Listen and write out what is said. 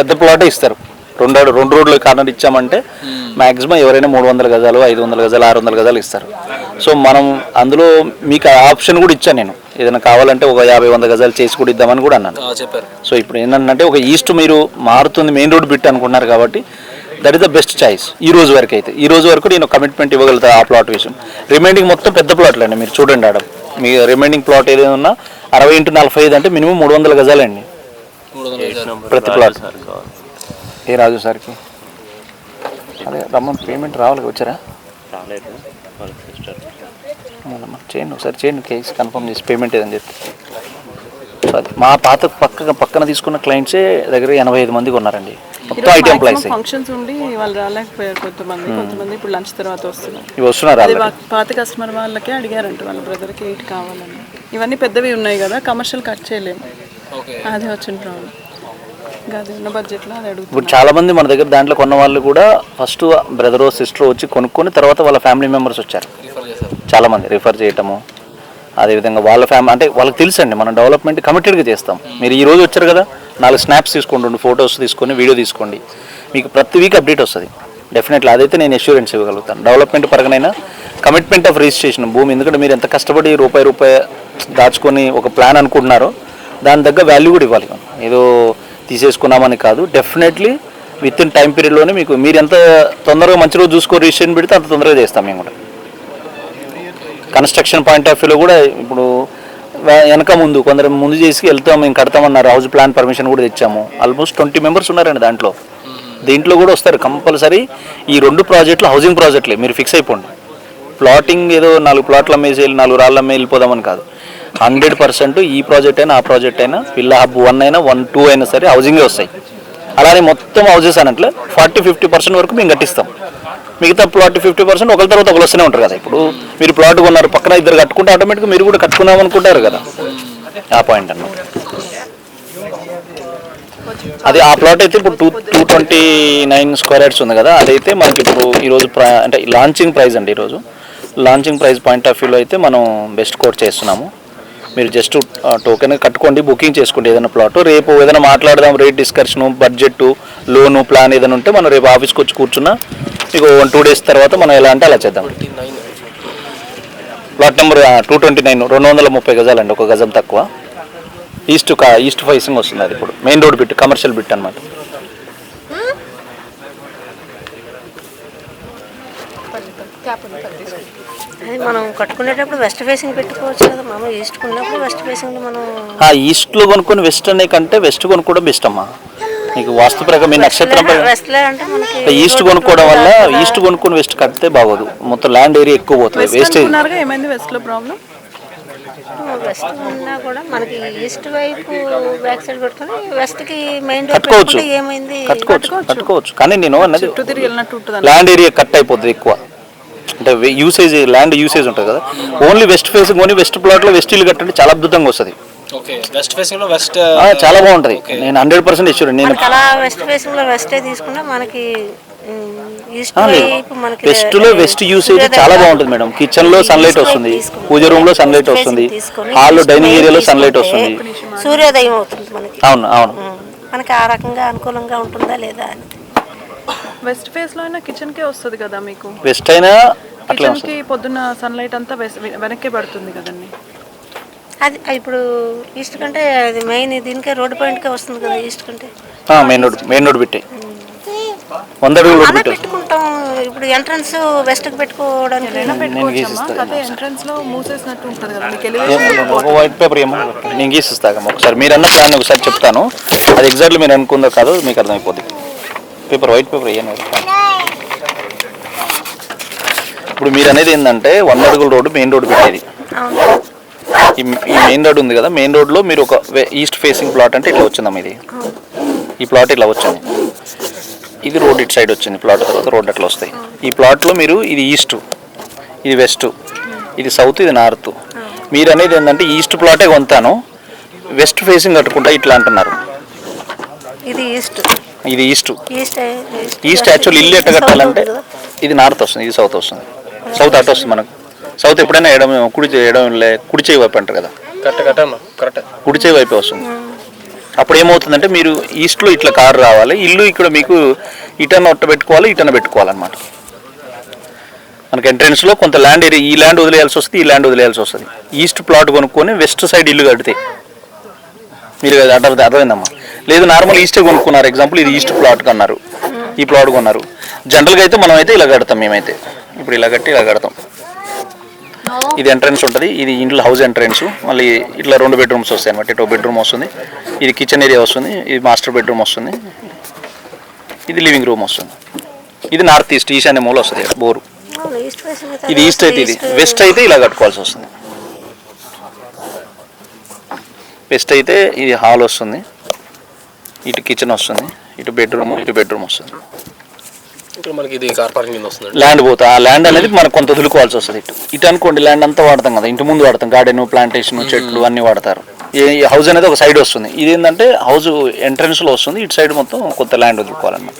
పెద్ద ప్లాటే ఇస్తారు. రెండు రోడ్లు కార్నర్ ఇచ్చామంటే మ్యాక్సిమం ఎవరైనా 300 గజాలు, 500 గజాలు, 600 గజాలు ఇస్తారు. సో మనం అందులో మీకు ఆప్షన్ కూడా ఇచ్చాను నేను, ఏదైనా కావాలంటే ఒక 50-100 గజాలు చేసి కూడా ఇద్దామని కూడా అన్నాను. సో ఇప్పుడు ఏంటంటే ఒక ఈస్ట్ మీరు మారుతుంది మెయిన్ రోడ్ బిట్ అనుకున్నారు కాబట్టి that is the best choice ఈ రోజు వరకు. అయితే ఈ రోజు వరకు నేను కమిట్మెంట్ ఇవ్వగలుగుతా ఆ ప్లాట్ విషయం. రిమైనింగ్ మొత్తం పెద్ద ప్లాట్లు అండి, మీరు చూడండి ఆడ మీ రిమైనింగ్ ప్లాట్ ఏదైనా ఉన్నా 60x45 అంటే మినిమం 300 గజాలండి ప్రతి ప్లాట్. ఏ రాజు సార్కి అదే రమ్మని పేమెంట్ రావాలి, వచ్చారా? చేయండి ఒకసారి, చేయండి కేసు కన్ఫర్మ్ చేసి పేమెంట్ ఏదని చెప్పి. సో అది మా పక్కన తీసుకున్న క్లయింట్సే దగ్గర 85 మందికి ఉన్నారండి, మొత్తం ఐటీ ఎంప్లాయీస్. ఫంక్షన్స్ ఉండి వాళ్ళు రాలేకపోయారు కొంతమంది ఇప్పుడు లంచ్ తర్వాత వస్తున్నారు. ఇవి వస్తున్నారు పాత కస్టమర్ వాళ్ళకే అడిగారంట వాళ్ళ బ్రదర్కి 8 కావాలని. ఇవన్నీ పెద్దవి ఉన్నాయి కదా, కమర్షియల్ కట్ చేయలేము, అదే వచ్చిన ప్రాబ్లం. ఇప్పుడు చాలా మంది మన దగ్గర దాంట్లో కొన్న వాళ్ళు కూడా ఫస్ట్ బ్రదరో సిస్టర్ వచ్చి కొనుక్కొని తర్వాత వాళ్ళ ఫ్యామిలీ మెంబర్స్ వచ్చారు. చాలా మంది రిఫర్ చేయటము, అదేవిధంగా వాళ్ళ అంటే వాళ్ళకి తెలుసండి మనం డెవలప్మెంట్ కమిటెడ్గా చేస్తాం. మీరు ఈ రోజు వచ్చారు కదా, 4 స్నాప్స్ తీసుకోండి, ఫొటోస్ తీసుకొని వీడియో తీసుకోండి, మీకు ప్రతి వీక్ అప్డేట్ వస్తుంది డెఫినెట్లీ. అదైతే నేను అష్యూరెన్స్ ఇవ్వగలుగుతాను. డెవలప్మెంట్ పరంగానైనా కమిట్మెంట్ ఆఫ్ రిజిస్ట్రేషన్ భూమి, ఎందుకంటే మీరు ఎంత కష్టపడి రూపాయి దాచుకొని ఒక ప్లాన్ అనుకుంటున్నారో దాని దగ్గర వాల్యూ కూడా ఇవ్వాలి. ఏదో తీసేసుకున్నామని కాదు, డెఫినెట్లీ విత్ ఇన్ టైం పీరియడ్లోనే మీకు మీరు ఎంత తొందరగా మంచి రోజు చూసుకొని రిజిస్ట్రేషన్ పెడితే అంత తొందరగా చేస్తాం మేము కూడా. కన్స్ట్రక్షన్ పాయింట్ ఆఫ్ వ్యూలో కూడా ఇప్పుడు వెనక కొందరు ముందు చేసి వెళ్తాం, మేము కడతామన్నారు, హౌస్ ప్లాన్ పర్మిషన్ కూడా తెచ్చాము. ఆల్మోస్ట్ 20 మెంబర్స్ ఉన్నారండి దాంట్లో. దీంట్లో కూడా వస్తారు కంపల్సరీ. ఈ 2 ప్రాజెక్టులు హౌసింగ్ ప్రాజెక్టులే, మీరు ఫిక్స్ అయిపోండి. ప్లాటింగ్ ఏదో 4 ప్లాట్లు అమ్మేసి 4 రాళ్ళు అమ్మే వెళ్ళిపోదామని కాదు, 100% ఈ ప్రాజెక్ట్ అయినా ఆ ప్రాజెక్ట్ అయినా విల్లా హబ్ 1 అయినా 1, 2 అయినా సరే హౌసింగే వస్తాయి. అలానే మొత్తం హౌజెస్ అన్నట్లే 40-50% వరకు మేము కట్టిస్తాం. మిగతా ప్లాట్ 50% ఒకరి తర్వాత ఒకరు వస్తూనే ఉంటారు కదా. ఇప్పుడు మీరు ప్లాట్ కొన్నారు, పక్కన 2 కట్టుకుంటే ఆటోమేటిక్గా మీరు కూడా కట్టుకున్నాం అనుకుంటారు కదా, ఆ పాయింట్ అన్నమాట. అది ఆ ప్లాట్ అయితే ఇప్పుడు 229 స్క్వేర్ యార్డ్స్ ఉంది కదా, అదైతే మనకి ఇప్పుడు ఈరోజు అంటే లాంచింగ్ ప్రైస్ అండి. ఈరోజు లాంచింగ్ ప్రైస్ పాయింట్ ఆఫ్ వ్యూలో అయితే మనం బెస్ట్ కోట్ చేస్తున్నాము. మీరు జస్ట్ టోకెన్ కట్టుకోండి, బుకింగ్ చేసుకోండి ఏదైనా ప్లాట్. రేపు ఏదైనా మాట్లాడదాం, రేట్ డిస్కషను, బడ్జెట్, లోను ప్లాన్ ఏదైనా ఉంటే మనం రేపు ఆఫీస్కి వచ్చి కూర్చున్నా మీకు 1-2 డేస్ తర్వాత మనం ఎలా అంటే అలా చేద్దాం. ప్లాట్ నెంబర్ 229, 230 గజాలండి, ఒక గజం తక్కువ. ఈస్ట్ ఫేసింగ్ వస్తుంది. అది ఇప్పుడు main road bit, commercial bit అనమాట. మనం కట్టుకునేటప్పుడు వెస్ట్ ఫేసింగ్ పెట్టుకోవచ్చు కదా మామ. ఈస్ట్ కొన్నప్పుడు వెస్ట్ ఫేసింగ్ మనం ఈస్ట్లో కొనుక్కొని వెస్ట్ అనే కంటే వెస్ట్ కొనుక్కోవడం బెస్ట్ అమ్మా. మీకు వాస్తు ప్రకారం మీ నక్షత్రం ఈస్ట్ కొనుక్కోవడం వల్ల ఈస్ట్ కొనుక్కొని వెస్ట్ కడితే బాగోదు, మొత్తం ల్యాండ్ ఏరియా ఎక్కువ పోతుంది, వేస్టేజ్. వెస్ట్ ఉన్నా కూడా మనకి ఈస్ట్ వైపు బ్యాక్ సైడ్ పెట్టుకొని వెస్ట్ కి మెయిన్ రోడ్ కట్టుకోవచ్చు, ఏమైంది కట్టుకోవచ్చు. కానీ నేను అన్నది ల్యాండ్ ఏరియా కట్ అయిపోతుంది ఎక్కువ, అంటే యూసేజ్ ల్యాండ్ యూసేజ్ ఉంటుంది కదా. ఓన్లీ వెస్ట్ ఫేసింగ్ కొని వెస్ట్ ప్లాట్లో వెస్ట్ ఇల్లు కట్టండి, చాలా అద్భుతంగా వస్తుంది. చాలా బాగుంటుంది. నేను 100% ఇచ్చాను. నేను వెస్ట్ ఫేసింగ్ లో వెస్టే తీసుకున్నా మనకి వెస్ట్ లో వెస్ట్ యూసేజ్ చాలా బాగుంటుంది మేడం. కిచెన్ లో సన్లైట్ వస్తుంది, పూజ రూమ్ లో సన్లైట్ వస్తుంది, హాల్ డైనింగ్ ఏరియాలో సన్లైట్ వస్తుంది, సూర్యోదయం అవుతుంది మనకి. అవును అవును, మనకి ఆ రకంగా అనుకూలంగా ఉంటుందా లేదా అని. వెస్ట్ ఫేస్ లో అయినా కిచెన్ కే వస్తుంది కదా మీకు. వెస్ట్ అయినా కిచెన్ కి పొద్దున్న సన్లైట్ అంతా వెనక్కి పడుతుంది కదండి. అది ఇప్పుడు ఈస్ట్ కంటే అది మెయిన్ దీనికే రోడ్ పాయింట్ కే వస్తుంది కదా ఈస్ట్ కంటే. మెయిన్ రోడ్ పెట్టే 100 అడుగులు పెట్టుకుంటాం. ఇప్పుడు ఎంట్రన్స్ వెస్ట్ కి పెట్టుకోవడానికి ఎంట్రన్స్ లో మూసేసినట్టు ఉంటుంది కదా. వైట్ పేపర్ ఏమో నేను గీసిస్తాను ఒకసారి. మీరు అన్న ప్లాన్ ఒకసారి చెప్తాను, అది ఎగ్జాక్ట్లీ మీరు అనుకుందో కాదు మీకు అర్థమైపోద్ది. పేపర్ వైట్ పేపర్ ఏమో. ఇప్పుడు మీరు అనేది ఏంటంటే 100 అడుగుల రోడ్డు మెయిన్ రోడ్డు పెట్టేది. ఈ మెయిన్ రోడ్ ఉంది కదా, మెయిన్ రోడ్లో మీరు ఒక ఈస్ట్ ఫేసింగ్ ప్లాట్ అంటే ఇట్లా వచ్చిందమ్మా. ఇది ఈ ప్లాట్ ఇట్లా వచ్చింది, ఇది రోడ్ ఇటు సైడ్ వచ్చింది ప్లాట్, తర్వాత రోడ్ అట్లా వస్తాయి. ఈ ప్లాట్లో మీరు ఇది ఈస్ట్, ఇది వెస్ట్, ఇది సౌత్, ఇది నార్త్. మీరు అనేది ఏంటంటే ఈస్ట్ ప్లాటే కొంటాను, వెస్ట్ ఫేసింగ్ కట్టుకుంటా ఇట్లా అంటున్నారు. ఇది ఈస్ట్, ఇది ఈస్ట్. ఈస్ట్ యాక్చువల్ ఇల్లు ఎట్ట కట్టాలంటే ఇది నార్త్ వస్తుంది, ఇది సౌత్ వస్తుంది. సౌత్ అటు వస్తుంది మనకు. సౌత్ ఎప్పుడైనా కుడి చేయి వైపు అంటారు కదా, కుడి చేయి వైపే వస్తుంది. అప్పుడు ఏమవుతుందంటే మీరు ఈస్ట్లో ఇట్లా కారు రావాలి, ఇల్లు ఇక్కడ మీకు ఇటన్న ఒట్ట పెట్టుకోవాలి, ఇటన్న పెట్టుకోవాలన్నమాట. మనకి ఎంట్రెన్స్లో కొంత ల్యాండ్ ఏరియా, ఈ ల్యాండ్ వదిలేయాల్సి వస్తుంది, ఈ ల్యాండ్ వదిలేయాల్సి వస్తుంది. ఈస్ట్ ప్లాట్ కొనుక్కొని వెస్ట్ సైడ్ ఇల్లు కడితే మీరు అర్థమైందమ్మా. లేదు నార్మల్ ఈస్టే కొనుక్కున్నారు, ఎగ్జాంపుల్ ఇది ఈస్ట్ ప్లాట్ కన్నారు, ఈ ప్లాట్ కొన్నారు. జనరల్గా అయితే మనం అయితే ఇలా కడతాం, మేమైతే ఇప్పుడు ఇలా కట్టి ఇలా కడతాం. ఇది ఎంట్రన్స్ ఉంటుంది, ఇది ఇంట్లో హౌస్ ఎంట్రన్స్. మళ్ళీ ఇట్లా 2 బెడ్రూమ్స్ వస్తాయి అనమాట. ఇటు బెడ్రూమ్ వస్తుంది, ఇది కిచెన్ ఏరియా వస్తుంది, ఇది మాస్టర్ బెడ్రూమ్ వస్తుంది, ఇది లివింగ్ రూమ్ వస్తుంది. ఇది నార్త్ ఈస్ట్, ఈశాన్య మూల వస్తుంది బోరు. ఇది ఈస్ట్ అయితే, ఇది వెస్ట్ అయితే ఇలా కట్టుకోవాల్సి వస్తుంది. వెస్ట్ అయితే ఇది హాల్ వస్తుంది, ఇటు కిచెన్ వస్తుంది, ఇటు బెడ్రూమ్ వస్తుంది. మనకి ఇది కార్ పార్కింగ్ కింద వస్తుంది. ల్యాండ్ పోతా, ఆ ల్యాండ్ అనేది మనకు కొంత వదులుకోవాల్సి వస్తుంది. ఇటు అనుకోండి ల్యాండ్ అంతా వాడతాం కదా, ఇంటి ముందు వాడతాం, గార్డెన్, ప్లాంటేషన్, చెట్లు అన్నీ వాడతారు. ఈ హౌస్ అనేది ఒక సైడ్ వస్తుంది. ఇది ఏంటంటే హౌస్ ఎంట్రన్స్లో వస్తుంది, ఇటు సైడ్ మొత్తం కొంత ల్యాండ్ వదులుకోవాలన్నమాట.